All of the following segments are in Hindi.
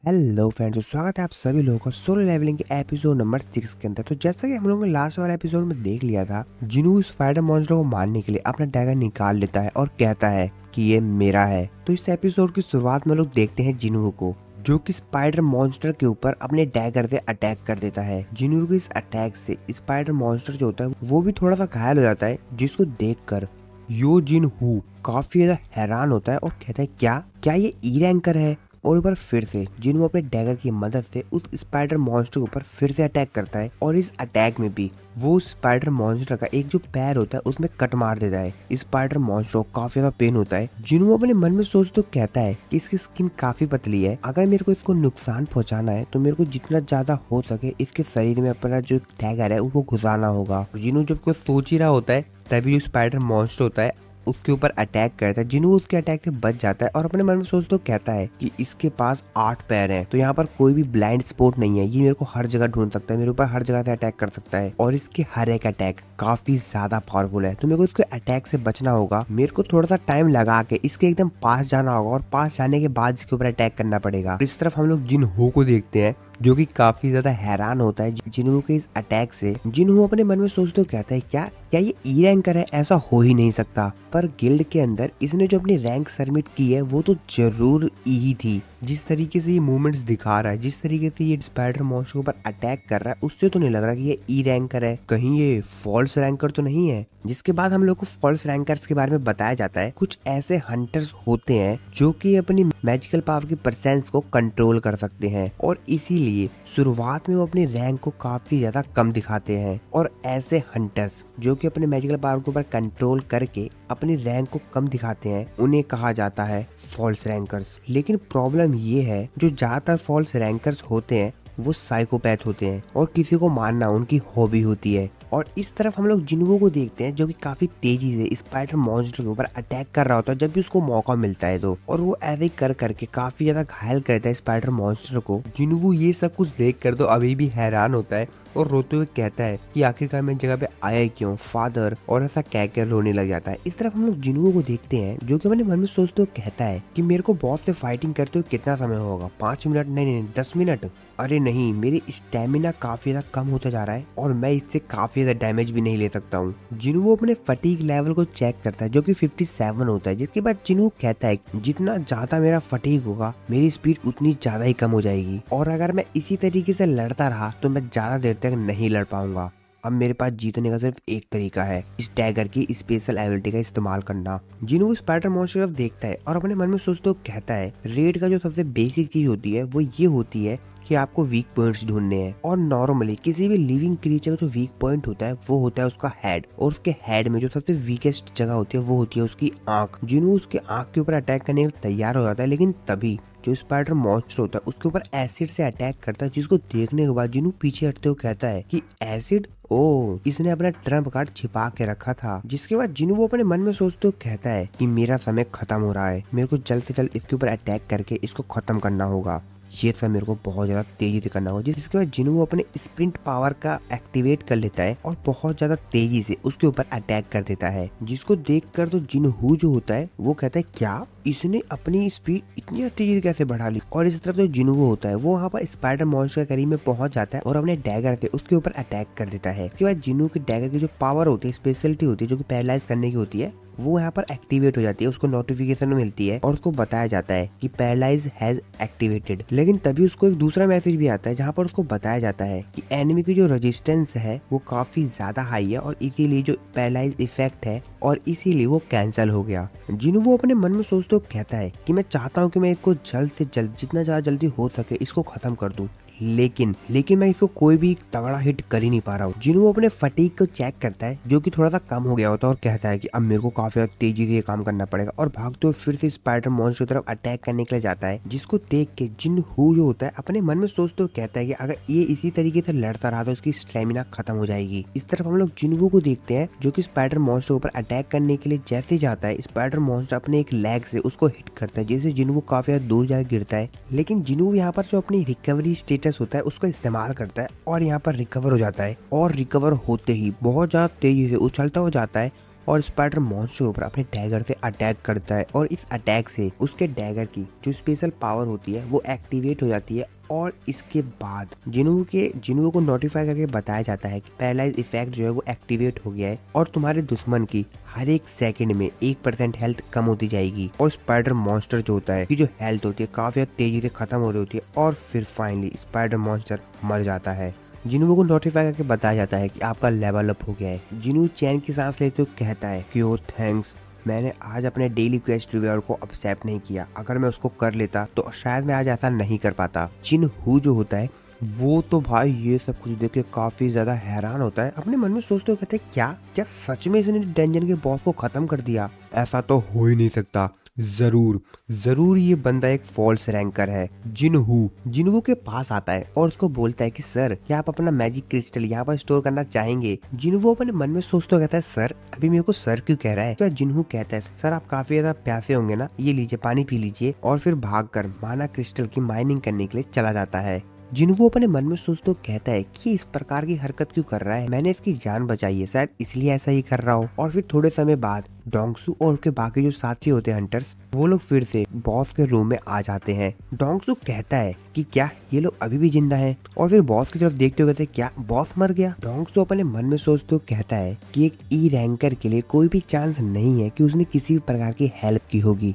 हेलो फ्रेंड्स, तो स्वागत है आप सभी लोगों का सोलो लेवलिंग के एपिसोड नंबर 6 के अंदर। तो जैसा कि हम लोगों ने लास्ट वाले एपिसोड में देख लिया था, जिनू स्पाइडर मॉन्स्टर को मारने के लिए अपना डैगर निकाल लेता है और कहता है कि ये मेरा है। तो इस एपिसोड की शुरुआत में लोग देखते हैं जिनू को, जो कि स्पाइडर मॉन्स्टर के ऊपर अपने डैगर से अटैक कर देता है। जिनू के इस अटैक से स्पाइडर मॉन्स्टर जो होता है वो भी थोड़ा सा घायल हो जाता है, जिसको देखकर यो जिन हू काफी ज्यादा हैरान होता है और कहता है क्या क्या ये ई रैंकर है। और एक बार फिर से जिनू अपने डैगर की मदद से उस स्पाइडर मॉन्स्टर के ऊपर फिर से अटैक करता है और इस अटैक में भी वो स्पाइडर मॉन्स्टर का एक जो पैर होता है उसमें कट मार देता है। स्पाइडर मॉन्स्टर को काफी ज्यादा पेन होता है। जिनू अपने मन में सोच तो कहता है कि इसकी स्किन काफी पतली है, अगर मेरे को इसको नुकसान पहुंचाना है तो मेरे को जितना ज्यादा हो सके इसके शरीर में अपना जो डैगर है उसको घुसाना होगा। जिनू जब कुछ सोच ही रहा होता है तभी जो स्पाइडर मॉन्स्टर होता है उसके ऊपर अटैक करता है। जिनू उसके अटैक से बच जाता है और अपने मन में सोच तो कहता है कि इसके पास 8 पैर हैं, तो यहाँ पर कोई भी ब्लाइंड स्पॉट नहीं है, ये मेरे को हर जगह ढूंढ सकता है, मेरे ऊपर हर जगह से अटैक कर सकता है और इसके हर एक अटैक काफी ज्यादा पावरफुल है। तो मेरे को इसके अटैक से बचना होगा, मेरे को थोड़ा सा टाइम लगा के इसके एकदम पास जाना होगा और पास जाने के बाद इसके ऊपर अटैक करना पड़ेगा। इस तरफ हम लोग जिन हो को देखते हैं जो कि काफी ज्यादा हैरान होता है जिनू के इस अटैक से। जिनू अपने मन में सोचते कहता है क्या क्या ये ई रैंकर है, ऐसा हो ही नहीं सकता। पर गिल्ड के अंदर इसने जो अपनी रैंक सबमिट की है वो तो जरूर ई ही थी। जिस तरीके से ये मूवमेंट्स दिखा रहा है, जिस तरीके से ये स्पाइडर मॉन्स्टर के ऊपर अटैक कर रहा है, उससे तो नहीं लग रहा कि ये ई रैंकर है, कहीं ये फॉल्स रैंकर तो नहीं है। जिसके बाद हम लोग को फॉल्स रैंकर्स के बारे में बताया जाता है। कुछ ऐसे हंटर्स होते हैं जो कि अपनी मैजिकल पावर की परसेंस को कंट्रोल कर सकते हैं और इसीलिए शुरुआत में वो अपनी रैंक को काफी ज्यादा कम दिखाते हैं। और ऐसे हंटर्स जो कि अपने मैजिकल पावर के ऊपर कंट्रोल करके अपनी रैंक को कम दिखाते हैं, उन्हें कहा जाता है फॉल्स रैंकर्स। लेकिन प्रॉब्लम ये है, जो ज्यादातर फॉल्स रैंकर्स होते हैं वो साइकोपैथ होते हैं और किसी को मारना उनकी हॉबी होती है। और इस तरफ हम लोग जिनवो को देखते हैं जो कि काफी तेजी से स्पाइडर मॉन्स्टर के ऊपर अटैक कर रहा होता है जब भी उसको मौका मिलता है तो, और वो ऐसे ही कर करके काफी ज्यादा घायल करता है स्पाइडर मॉन्स्टर को। जिनवो ये सब कुछ देख कर तो अभी भी हैरान होता है और रोते हुए कहता है कि आखिरकार मैं इस जगह पे आया क्यों फादर, और ऐसा कह कर रोने लग जाता है। इस तरफ हम लोग जिनवो को देखते हैं जो कि अपने मन में सोचते हुए कहता है कि मेरे को बॉस से फाइटिंग करते हुए कितना समय होगा, 5 मिनट नहीं 10 मिनट। अरे नहीं, मेरी स्टेमिना काफी ज्यादा कम होता जा रहा है और मैं इससे काफी ज्यादा डैमेज भी नहीं ले सकता हूँ। जिनवो अपने फटीग लेवल को चेक करता है जो कि 57 होता है, जिसके बाद जिनवो कहता है जितना ज्यादा मेरा फटीग होगा मेरी स्पीड उतनी ज्यादा ही कम हो जाएगी और अगर मैं इसी तरीके से लड़ता रहा तो मैं ज्यादा देर तक नहीं लड़ पाऊंगा। अब मेरे पास जीतने का सिर्फ एक तरीका है, इस डैगर की स्पेशल एबिलिटी का इस्तेमाल करना। जिन्हों स्पाइडर मॉन्स्टर देखता है और अपने मन में सोचते कहता है रेड का जो सबसे बेसिक चीज होती है वो ये होती है कि आपको वीक पॉइंट्स ढूंढने हैं। और नॉर्मली किसी भी लिविंग क्रीचर का जो वीक पॉइंट होता है वो होता है उसका हेड, और उसके हेड में जो सबसे वीकेस्ट जगह होती है वो होती है उसकी आंख। जिन्हों उसके आंख के ऊपर अटैक करने के लिए तैयार हो जाता है, लेकिन तभी जो स्पाइडर मॉन्स्टर होता है उसके ऊपर एसिड से अटैक करता है, जिसको देखने के बाद जिन्हों पीछे हटते हुए कहता है कि एसिड, ओ इसने अपना ट्रम्प कार्ड छिपा के रखा था। जिसके बाद जिन्हों वो अपने मन में सोचते हुए कहता है कि मेरा समय खत्म हो रहा है, मेरे को जल्द से जल्द इसके ऊपर अटैक करके इसको खत्म करना होगा, ये सब मेरे को बहुत ज्यादा तेजी से करना होगा। जिसके बाद जिन्हों वो अपने स्प्रिंट पावर का एक्टिवेट कर लेता है और बहुत ज्यादा तेजी से उसके ऊपर अटैक कर देता है, जिसको देखकर तो जिनहू जो होता है वो कहता है क्या इसने अपनी स्पीड इतनी तेजी से कैसे बढ़ा ली। और इस तरफ जो जिनहू होता है वो वहाँ पर स्पाइडर मॉन्स्टर के करीब में पहुंच जाता है और अपने डैगर से उसके ऊपर अटैक कर देता है। इसके बाद जिनहू के डैगर की जो पावर होती है, स्पेशलिटी होती है जो कि पैरालाइज करने की होती है, वो यहाँ पर एक्टिवेट हो जाती है, उसको नोटिफिकेशन मिलती है और उसको बताया जाता है कि पैरालाइज हैज एक्टिवेटेड। लेकिन तभी उसको एक दूसरा मैसेज भी आता है जहाँ पर उसको बताया जाता है कि एनिमी की जो रेजिस्टेंस है वो काफी ज्यादा हाई है और इसीलिए जो पैरालाइज इफेक्ट है और इसीलिए वो कैंसिल हो गया। जिन्हों वो अपने मन में सोचते कहता है कि मैं चाहता हूँ कि मैं इसको जल्द से जल्द जितना ज्यादा जल्दी हो सके इसको खत्म कर दूं, लेकिन मैं इसको कोई भी तगड़ा हिट कर ही नहीं पा रहा हूँ। जिन्हों वो अपने फटीग को चेक करता है जो कि थोड़ा सा कम हो गया होता है और कहता है कि अब मेरे को काफी तेजी से ये काम करना पड़ेगा और भागते हुए फिर से स्पाइडर मॉन्स्टर की तरफ अटैक करने के लिए जाता है। जिसको देख के जिनहू जो होता है अपने मन में सोचते हुए कहता है कि अगर ये इसी तरीके से लड़ता रहा तो उसकी स्टेमिना खत्म हो जाएगी। इस तरफ हम लोग जिनहू को देखते हैं जो कि स्पाइडर मॉन्स्टर ऊपर अटैक करने के लिए जैसे जाता है, स्पाइडर मॉन्स्टर अपने एक लेग से उसको हिट करता है, जैसे जिनहू काफी दूर जाकर गिरता है। लेकिन जिनहू यहाँ पर जो अपनी रिकवरी स्टेटस होता है उसका इस्तेमाल करता है और यहाँ पर रिकवर हो जाता है और रिकवर होते ही बहुत ज्यादा तेजी से उछलता हो जाता है और स्पाइडर मॉन्स्टर के ऊपर अपने डैगर से अटैक करता है और इस अटैक से उसके डैगर की जो स्पेशल पावर होती है वो एक्टिवेट हो जाती है और इसके बाद जिन्हू को नोटिफाई करके बताया जाता है कि पैरालाइज इफेक्ट जो है वो एक्टिवेट हो गया है और तुम्हारे दुश्मन की हर एक सेकंड में 1% हेल्थ कम होती जाएगी और स्पाइडर मॉन्स्टर जो होता है की जो हेल्थ होती है काफी तेजी से खत्म हो रही होती है और फिर फाइनली स्पाइडर मॉन्स्टर मर जाता है। जिन्हू को नोटिफाई करके बताया जाता है कि आपका लेवल अप हो गया है। जिन्हू चैन की सांस लेते हुए कहता है कि ओ थैंक्स, मैंने आज अपने डेली क्वेस्ट रिवॉर्ड को एक्सेप्ट नहीं किया, अगर मैं उसको कर लेता तो शायद मैं आज ऐसा नहीं कर पाता। जिन्हू जो होता है वो तो भाई ये सब कुछ देख के काफी ज्यादा हैरान होता है, अपने मन में सोचते हुए कहते हैं क्या क्या सच में इसने डंजन के बॉस को खत्म कर दिया, ऐसा तो हो ही नहीं सकता, जरूर ये बंदा एक फॉल्स रैंकर है। जिन्हू के पास आता है और उसको बोलता है कि सर क्या आप अपना मैजिक क्रिस्टल यहाँ पर स्टोर करना चाहेंगे। जिन्हू अपने मन में सोचते हुए कहता है सर अभी मेरे को सर क्यों कह रहा है। तो जिन्हू कहता है सर आप काफी ज्यादा प्यासे होंगे ना, ये लीजिए पानी पी लीजिए, और फिर भागकर माना क्रिस्टल की माइनिंग करने के लिए चला जाता है। जिन्हू अपने मन में सोचते कहता है कि इस प्रकार की हरकत क्यों कर रहा है, मैंने इसकी जान बचाई है, शायद इसलिए ऐसा ही कर रहा हो। और फिर थोड़े समय बाद डोंगसू और उसके बाकी जो साथी होते हैं हंटर्स, वो लोग फिर से बॉस के रूम में आ जाते हैं। डोंगसू कहता है कि क्या ये लोग अभी भी जिंदा हैं, और फिर बॉस की तरफ देखते हुए कहते हैं क्या बॉस मर गया। डोंगसू अपने मन में सोचते कहता है कि एक ई रैंकर के लिए कोई भी चांस नहीं है कि उसने किसी भी प्रकार की हेल्प की होगी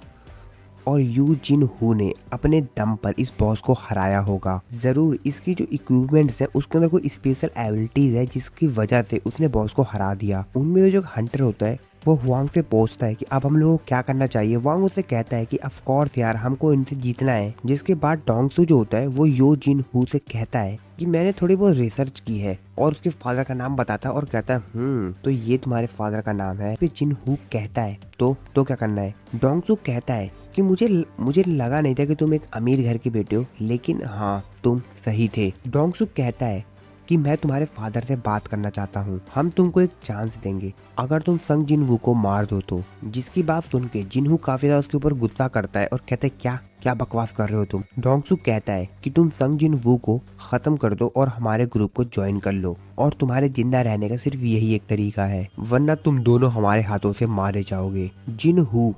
और यू जिन्हू ने अपने दम पर इस बॉस को हराया होगा। जरूर इसकी जो इक्विपमेंट्स है उसके अंदर कोई स्पेशल एबिलिटीज है जिसकी वजह से उसने बॉस को हरा दिया। उनमें जो हंटर होता है वो हुआंग से पूछता है कि अब हम लोगों को क्या करना चाहिए। हुआंग उससे कहता है कि ऑफ कोर्स यार हमको इनसे जीतना है। जिसके बाद डोंगसू जो होता है वो यो जिन्हू से कहता है कि मैंने थोड़ी बहुत रिसर्च की है, और उसके फादर का नाम बताता है और कहता है तो ये तुम्हारे फादर का नाम है। फिर जिन्हू कहता है तो क्या करना है। डोंगसू कहता है कि मुझे लगा नहीं था कि तुम एक अमीर घर के बेटे हो, लेकिन हाँ तुम सही थे। डोंगसू कहता है कि मैं तुम्हारे फादर से बात करना चाहता हूँ, हम तुमको एक चांस देंगे अगर तुम संग जिन्हू को मार दो तो। जिसकी बात सुन के जिन्हू काफी ज्यादा उसके ऊपर गुस्सा करता है और कहता है क्या बकवास कर रहे हो तुम। डोंगसू कहता है कि तुम संग जिन्हू को खत्म कर दो और हमारे ग्रुप को ज्वाइन कर लो, और तुम्हारे जिंदा रहने का सिर्फ यही एक तरीका है, वरना तुम दोनों हमारे हाथों से मारे जाओगे। जिन्हू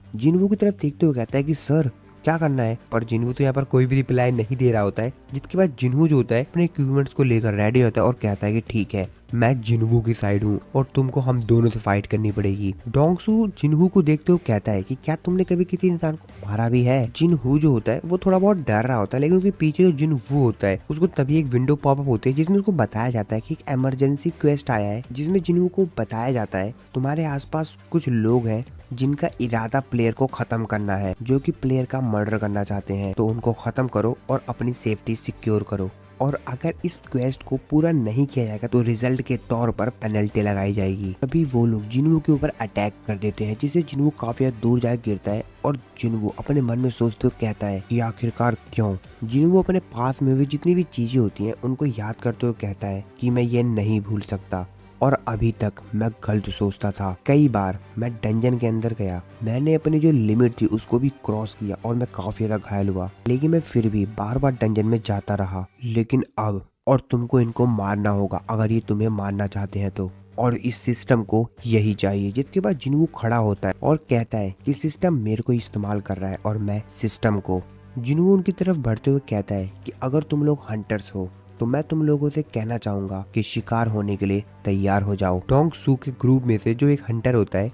की तरफ देखते हुए कहता है कि सर क्या करना है, पर जिन्हू तो यहाँ पर कोई भी रिप्लाई नहीं दे रहा होता है। जिसके बाद जिन्हू जो होता है अपने इक्विपमेंट्स को लेकर रेडी होता है और कहता है कि ठीक है मैं जिन्हू की साइड हूँ और तुमको हम दोनों से फाइट करनी पड़ेगी। डोंगसू जिन्हू को देखते हुए कहता है कि क्या तुमने कभी किसी इंसान को मारा भी है। जिन्हू जो होता है वो थोड़ा बहुत डर रहा होता है, लेकिन उसके पीछे जो जिन्हू होता है उसको तभी एक विंडो पॉपअप होती है जिसमें उसको बताया जाता है कि एक इमरजेंसी क्वेस्ट आया है, जिसमें जिन्हू को बताया जाता है तुम्हारे आसपास कुछ लोग हैं जिनका इरादा प्लेयर को खत्म करना है, जो कि प्लेयर का मर्डर करना चाहते हैं, तो उनको खत्म करो और अपनी सेफ्टी सिक्योर करो, और अगर इस क्वेस्ट को पूरा नहीं किया जाएगा तो रिजल्ट के तौर पर पेनल्टी लगाई जाएगी। तभी वो लोग जिन्हू के ऊपर अटैक कर देते हैं, जिससे जिन्हू काफी दूर जाकर गिरता है और जिन्हू अपने मन में सोचते हुए कहता है कि आखिरकार क्यों। जिन्हू अपने पास में भी जितनी भी चीजें होती हैं उनको याद करते हुए कहता है कि मैं ये नहीं भूल सकता, और अभी तक मैं गलत सोचता था। कई बार मैं डंजन के अंदर गया, मैंने अपनी जो लिमिट थी उसको भी क्रॉस किया और मैं काफी ज्यादा घायल हुआ, लेकिन मैं फिर भी बार बार डंजन में जाता रहा। लेकिन अब और तुमको इनको मारना होगा अगर ये तुम्हें मारना चाहते हैं तो, और इस सिस्टम को यही चाहिए। जिसके बाद जिन्हू खड़ा होता है और कहता है कि सिस्टम मेरे को इस्तेमाल कर रहा है और मैं सिस्टम को। जिन्हू उनकी तरफ बढ़ते हुए कहता है कि अगर तुम लोग हंटर्स हो तो मैं तुम लोगों से कहना चाहूंगा कि शिकार होने के लिए तैयार हो जाओ। डोंगसू के ग्रुप में से जो एक हंटर होता है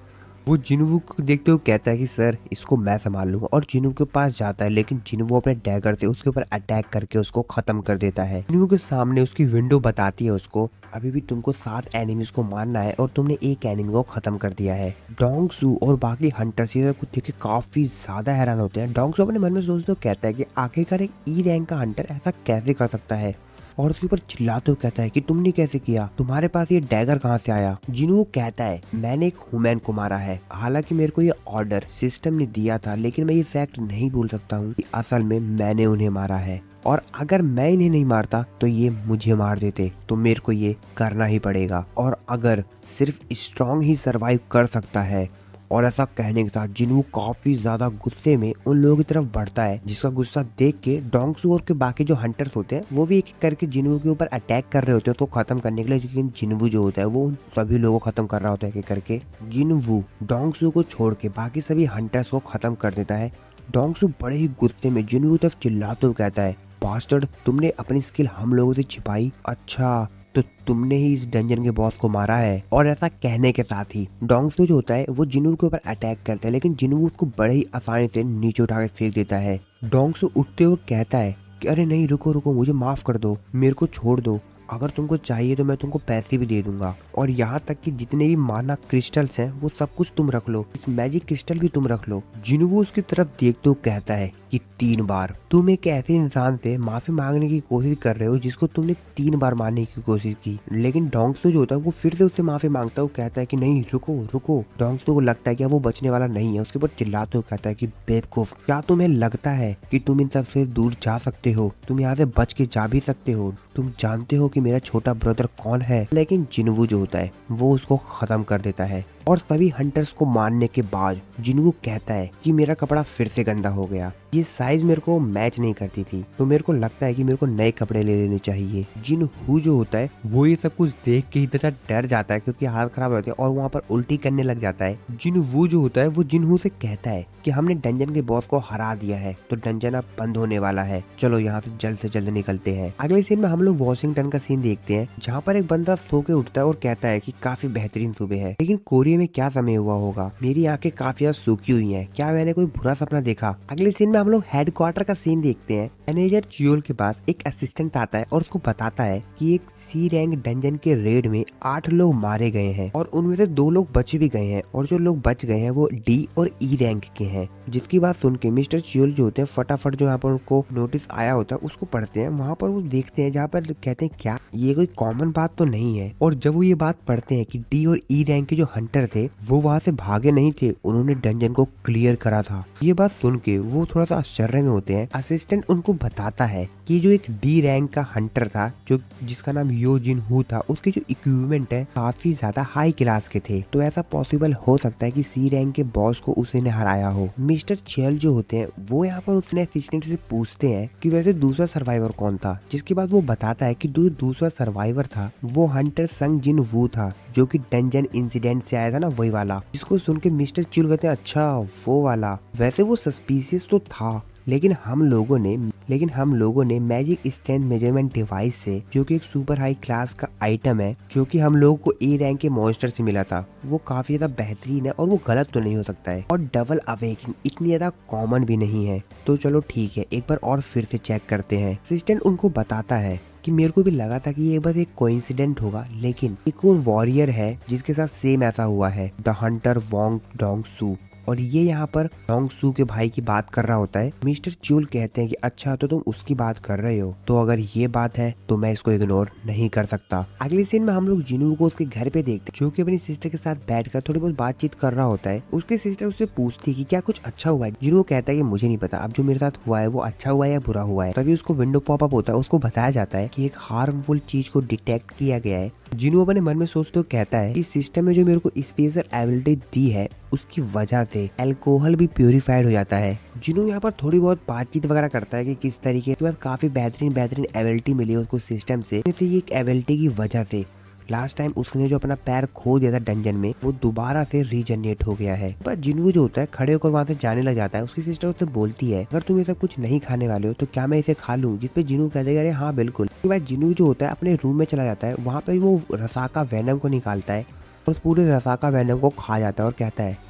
वो जिन्हू को देखते हुए कहता है कि सर इसको मैं संभाल लूंगा, और जिन्हू के पास जाता है, लेकिन जिन्हू अपने डैगर से उसके ऊपर अटैक करके उसको खत्म कर देता है। जिन्हू के सामने उसकी विंडो बताती है उसको अभी भी तुमको 7 एनिमीज को मारना है और तुमने एक एनिमी को खत्म कर दिया है। डोंगसू और बाकी हंटर्स ये सब देख के काफी ज्यादा हैरान होते हैं। डोंगसू अपने मन में सोचते कहता है कि आखिरकार एक ई रैंक का हंटर ऐसा कैसे कर सकता है, और उसके ऊपर चिल्लाते हुए कहता है कि तुमने कैसे किया, तुम्हारे पास ये डैगर कहाँ से आया। जिन्हू कहता है मैंने एक ह्यूमन को मारा है, हालांकि मेरे को ये ऑर्डर सिस्टम ने दिया था, लेकिन मैं ये फैक्ट नहीं भूल सकता हूँ कि असल में मैंने उन्हें मारा है, और अगर मैं इन्हें नहीं मारता तो ये मुझे मार देते, तो मेरे को ये करना ही पड़ेगा। और अगर सिर्फ स्ट्रॉन्ग ही सरवाइव कर सकता है और ऐसा कहने के साथ जिनवू काफी ज्यादा गुस्से में उन लोगों की तरफ बढ़ता है, जिसका गुस्सा देख के डोंगसू और के बाकी जो हंटर्स होते हैं वो भी एक एक करके जिनवू के ऊपर अटैक कर रहे होते हैं तो खत्म करने के लिए। लेकिन जिनवू जो होता है वो उन सभी लोगों को खत्म कर रहा होता है एक एक करके। जिनवू डोंगसू को छोड़ के बाकी सभी हंटर्स को खत्म कर देता है। डोंगसू बड़े ही गुस्से में जिनवू की तरफ चिल्लाते हुए कहता है, बास्टर्ड, तुमने अपनी स्किल हम लोगों से छिपाई, अच्छा तो तुमने ही इस डंजन के बॉस को मारा है। और ऐसा कहने के साथ ही डोंगसू जो होता है वो जिनवू के ऊपर अटैक करता है, लेकिन जिनवू उसको बड़े ही आसानी से नीचे उठा के फेंक देता है। डोंगसू उठते हुए कहता है कि अरे नहीं, रुको रुको, मुझे माफ कर दो, मेरे को छोड़ दो, अगर तुमको चाहिए तो मैं तुमको पैसे भी दे दूंगा, और यहाँ तक कि जितने भी माना क्रिस्टल्स हैं वो सब कुछ तुम रख लो, इस मैजिक क्रिस्टल भी तुम रख लो। जिनवू उसकी तरफ देखते हुए कहता है कि 3 बार तुम एक ऐसे इंसान से माफी मांगने की कोशिश कर रहे हो जिसको तुमने 3 बार मारने की कोशिश की। लेकिन डोंगसू जो होता है वो फिर से उससे माफी मांगता है, वो कहता है कि नहीं रुको रुको। डोंगसू को लगता है कि वो बचने वाला नहीं है, उसके ऊपर चिल्लाते हुए कहता है कि बेवकूफ, क्या तुम्हें लगता है कि तुम इन सब से दूर जा सकते हो? तुम यहाँ से बच के जा भी सकते हो, तुम जानते हो कि मेरा छोटा ब्रदर कौन है? लेकिन जिनवू जो होता है वो उसको खत्म कर देता है। और सभी हंटर्स को मारने के बाद जिनवू कहता है कि मेरा कपड़ा फिर से गंदा हो गया, ये साइज मेरे को मैच नहीं करती थी, तो मेरे को लगता है कि मेरे को नए कपड़े ले लेने चाहिए। जिनहू जो होता है वो ये सब कुछ देख के इतना डर जाता है कि उसकी हालत खराब हो जाती है और वहाँ पर उल्टी करने लग जाता है। जिनवू जो होता है वो जिनहू से कहता है कि हमने डंजन के बॉस को हरा दिया है, तो डंजन अब बंद होने वाला है, चलो यहाँ से जल्द निकलते हैं। अगले सीन में हम लोग वॉशिंगटन का सीन देखते हैं, जहाँ पर एक बंदा सो के उठता है और कहता है कि काफी बेहतरीन सुबह है, लेकिन कोरिया में क्या समय हुआ होगा, मेरी आंखें काफी ज्यादा सूखी हुई हैं, क्या मैंने कोई बुरा सपना देखा? अगले सीन में हम लोग हेडक्वार्टर का सीन देखते हैं। मैनेजर चियोल के पास एक असिस्टेंट आता है और उसको बताता है कि एक सी रैंक डंजन के रेड में 8 लोग मारे गए हैं और उनमें से 2 लोग बच भी गए हैं, और जो लोग बच गए हैं वो डी और ई रैंक के हैं। जिसकी बात सुन के मिस्टर चियोल जो होते हैं फटाफट जो यहाँ पर उनको नोटिस आया होता है उसको पढ़ते हैं। वहाँ पर वो देखते हैं, जहाँ पर कहते हैं क्या ये कोई कॉमन बात तो नहीं है। और जब वो ये बात पढ़ते हैं कि डी और ई रैंक के जो हंटर थे वो वहाँ से भागे नहीं थे, उन्होंने डंजन को क्लियर करा था। ये बात सुन के वो थोड़ा सा आश्चर्य में होते हैं। असिस्टेंट उनको बताता है कि जो एक डी रैंक का हंटर था जो जिसका नाम यो जिनहू था, उसके जो इक्विपमेंट है काफी ज्यादा हाई क्लास के थे, तो ऐसा पॉसिबल हो सकता है कि सी रैंक के बॉस को उसी ने हराया हो। मिस्टर चेल जो होते हैं वो यहाँ पर उसने असिस्टेंट से पूछते हैं कि वैसे दूसरा सर्वाइवर कौन था, जिसके बाद वो बताता है कि दूसरा सर्वाइवर था वो हंटर संग जिनवू था, जो कि डंजन इंसिडेंट से आया था ना, वही वाला। जिसको सुन के मिस्टर चिल कहते हैं अच्छा वो वाला। वैसे वो सस्पिशियस तो था, लेकिन हम लोगों ने मैजिक स्ट्रेंथ मेजरमेंट डिवाइस से, जो कि एक सुपर हाई क्लास का आइटम है जो कि हम लोगों को ए रैंक के मॉन्स्टर से मिला था, वो काफी ज्यादा बेहतरीन है और वो गलत तो नहीं हो सकता है, और डबल अवेकिंग इतनी ज्यादा कॉमन भी नहीं है, तो चलो ठीक है एक बार और फिर से चेक करते हैं। असिस्टेंट उनको बताता है कि मेरे को भी लगा था कि ये बस एक कोइंसिडेंट होगा, लेकिन एक और वॉरियर है जिसके साथ सेम ऐसा हुआ है, द हंटर वोंग डोंगसू, और ये यहाँ पर डोंगसू के भाई की बात कर रहा होता है। मिस्टर चूल कहते हैं कि अच्छा तो तुम उसकी बात कर रहे हो, तो अगर ये बात है तो मैं इसको इग्नोर नहीं कर सकता। अगले सीन में हम लोग जिनू को उसके घर पे देखते हैं, जो कि अपनी सिस्टर के साथ बैठकर थोड़ी बहुत बातचीत कर रहा होता है। उसकी सिस्टर उससे पूछती है कि क्या कुछ अच्छा हुआ है। जिनू कहता है कि मुझे नहीं पता, अब जो मेरे साथ हुआ है वो अच्छा हुआ है या बुरा हुआ है। तभी उसको विंडो पॉपअप होता है, उसको बताया जाता है कि एक हार्मफुल चीज को डिटेक्ट किया गया है। जिनू अपने मन में सोचते हुए कहता है कि सिस्टम में जो मेरे को स्पेशल एबिलिटी दी है उसकी वजह से अल्कोहल भी प्यूरिफाइड हो जाता है। जिनू यहाँ पर थोड़ी बहुत बातचीत वगैरह करता है कि किस तरीके के बाद काफी बेहतरीन एबिलिटी मिली है उसको सिस्टम से। ये एक एबिलिटी की वजह से लास्ट टाइम उसने जो अपना पैर खो दिया था डंजन में, वो दोबारा से रीजनरेट हो गया है। पर जिनू जो होता है खड़े होकर वहाँ से जाने लग जाता है। उसकी सिस्टर उससे बोलती है अगर तुम ये सब कुछ नहीं खाने वाले हो तो क्या मैं इसे खा लूं? जिसपे जिनू कह देगा अरे हाँ बिल्कुल। उसके बाद जिनू जो होता है अपने रूम में चला जाता है, वहाँ पे वो रसाका वेनम को निकालता है और पूरे रसाका वेनम को खा जाता है और कहता है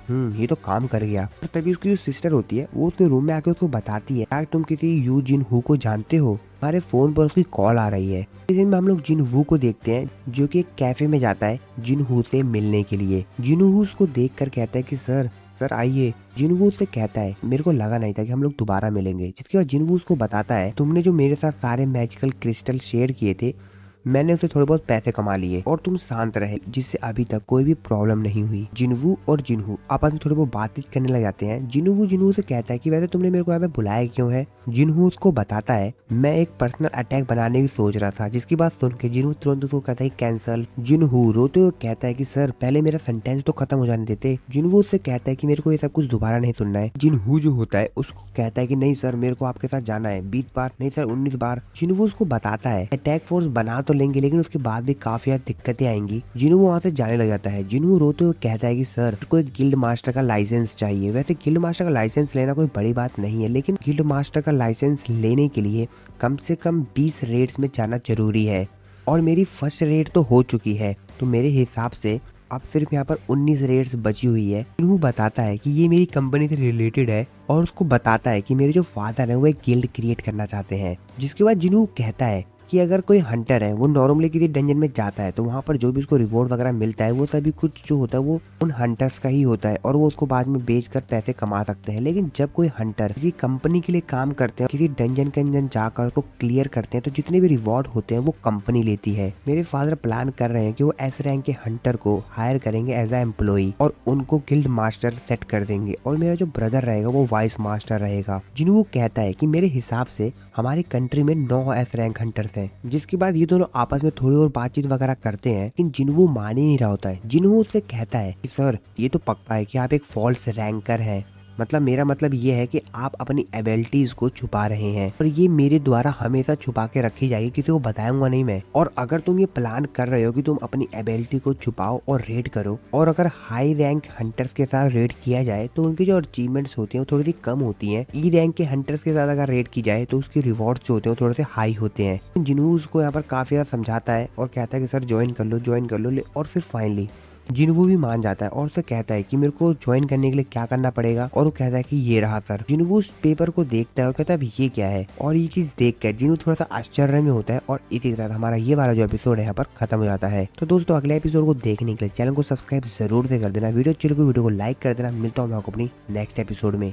ये तो काम कर गया। और तभी उसकी जो सिस्टर होती है वो उसके रूम में आके उसको बताती है क्या तुम किसी यू जिनहू को जानते हो? हमारे फोन पर उसकी कॉल आ रही है। इस दिन में हम लोग जिनहू को देखते हैं जो कि एक कैफे में जाता है जिनहू से मिलने के लिए। जिनहू उसको देख कर कहता है कि सर आइए। जिनवू उससे कहता है मेरे को लगा नहीं था कि हम लोग दोबारा मिलेंगे। जिसके बाद जिनवू उसको बताता है तुमने जो मेरे साथ सारे मैजिकल क्रिस्टल शेयर किए थे मैंने उससे थोड़े बहुत पैसे कमा लिए और तुम शांत रहे, जिससे अभी तक कोई भी प्रॉब्लम नहीं हुई। जिनवू और जिनहू आपस में थोड़ी बहुत बातचीत करने लग जाते हैं। जिनवू जिनहू से कहता है कि वैसे तुमने मेरे को यहाँ पे बुलाया क्यों है। जिनहू उसको बताता है मैं एक पर्सनल अटैक बनाने की सोच रहा था, जिसकी बात सुन के जिनहू तुरंत उसको कहता है कैंसल। जिनहू रोते हुए कहता है कि सर पहले मेरा सेंटेंस तो खत्म हो जाने देते। जिनहू उससे कहता है कि मेरे को ये सब कुछ दोबारा नहीं सुनना है। जिनहू जो होता है उसको कहता है कि नहीं सर मेरे को आपके साथ जाना है 20 बार नहीं सर 19 बार। जिनहू उसको बताता है अटैक फोर्स बना तो लेंगे लेकिन उसके बाद भी काफी ज्यादा दिक्कतें आएंगी। जिनहू वहाँ से जाने लग जाता है। जिनहू रोते हुए कहता है कि सर कोई गिल्ड मास्टर का लाइसेंस चाहिए। वैसे गिल्ड मास्टर का लाइसेंस लेना कोई बड़ी बात नहीं है, लेकिन गिल्ड मास्टर का लाइसेंस लेने के लिए कम से कम 20 रेड्स में जाना जरूरी है और मेरी फर्स्ट रेड तो हो चुकी है, तो मेरे हिसाब से अब सिर्फ यहाँ पर 19 रेड्स बची हुई है। जिनहू बताता है कि ये मेरी कंपनी से रिलेटेड है और उसको बताता है कि मेरे जो फादर है वो एक गिल्ड क्रिएट करना चाहते हैं। जिसके बाद जिनहू कहता है कि अगर कोई हंटर है वो नॉर्मली किसी डंजन में जाता है तो वहाँ पर जो भी उसको रिवॉर्ड वगैरह मिलता है वो सभी कुछ जो होता है वो उन हंटर्स का ही होता है और वो उसको बाद में बेचकर पैसे कमा सकते हैं। लेकिन जब कोई हंटर किसी कंपनी के लिए काम करते हैं, किसी डंजन के अंदर जाकर उसको क्लियर करते हैं, तो जितने भी रिवॉर्ड होते हैं वो कंपनी लेती है। मेरे फादर प्लान कर रहे हैं कि वो एस रैंक के हंटर को हायर करेंगे एज ए एम्प्लॉई और उनको गिल्ड मास्टर सेट कर देंगे और मेरा जो ब्रदर रहेगा वो वाइस मास्टर रहेगा। जिन्हों कहता है कि मेरे हिसाब से हमारी कंट्री में 9 एस रैंक हंटर्स हैं। जिसके बाद ये दोनों आपस में थोड़ी और बातचीत वगैरह करते हैं, लेकिन जिनवू मान ही नहीं रहा होता है। जिनवू उससे कहता है कि सर ये तो पक्का है कि आप एक फॉल्स रैंकर हैं, मतलब मेरा मतलब ये है कि आप अपनी एबिलिटीज को छुपा रहे हैं और ये मेरे द्वारा हमेशा छुपा के रखी जाएगी, किसी को बताऊंगा नहीं मैं। और अगर तुम ये प्लान कर रहे हो कि तुम अपनी एबिलिटी को छुपाओ और रेड करो, और अगर हाई रैंक हंटर्स के साथ रेड किया जाए तो उनकी जो अचीवमेंट्स होती हैं वो थोड़ी सी कम होती हैं। ई रैंक के हंटर्स के साथ अगर रेड की जाए तो उसके रिवॉर्ड्स जो होते हैं थोड़े से हाई होते हैं। जिनवू उसको यहाँ पर काफी ज्यादा समझाता है और कहता है कि सर ज्वाइन कर लो और फिर फाइनली जिनवू भी मान जाता है और उसे कहता है कि मेरे को ज्वाइन करने के लिए क्या करना पड़ेगा, और वो कहता है कि ये रहा सर। जिनवू उस पेपर को देखता है और कहता है ये क्या है, और ये चीज देख कर जिनवू थोड़ा सा आश्चर्य में होता है और इसी के साथ हमारा ये वाला जो एपिसोड है यहाँ पर खत्म हो जाता है। तो दोस्तों अगले एपिसोड को देखने के लिए चैनल को सब्सक्राइब जरूर से कर देना, वीडियो को लाइक कर देना। मिलता हूँ मैं आपको अपनी नेक्स्ट एपिसोड में।